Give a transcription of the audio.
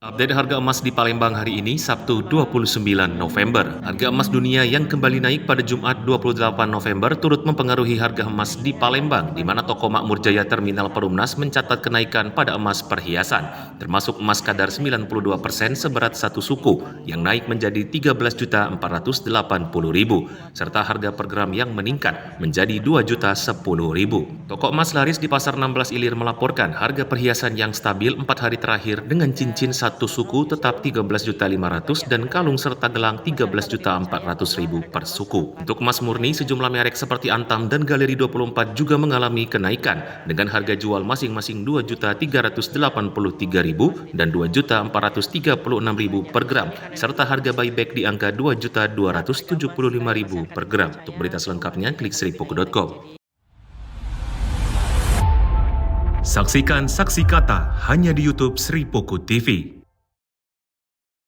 Update harga emas di Palembang hari ini, Sabtu 29 November. Harga emas dunia yang kembali naik pada Jumat 28 November turut mempengaruhi harga emas di Palembang, di mana toko Makmur Jaya Terminal Perumnas mencatat kenaikan pada emas perhiasan, termasuk emas kadar 92% seberat satu suku, yang naik menjadi 13.480.000, serta harga per gram yang meningkat menjadi 2.010.000. Toko emas laris di Pasar 16 Ilir melaporkan harga perhiasan yang stabil 4 hari terakhir dengan cincin satu suku tetap 13.500.000 dan kalung serta gelang 13.400.000 per suku. Untuk emas murni, sejumlah merek seperti Antam dan Galeri 24 juga mengalami kenaikan dengan harga jual masing-masing 2.383.000 dan 2.436.000 per gram, serta harga buyback di angka 2.275.000 per gram. Untuk berita selengkapnya, klik seripoku.com. Saksikan Saksi Kata hanya di YouTube Sri Poku TV.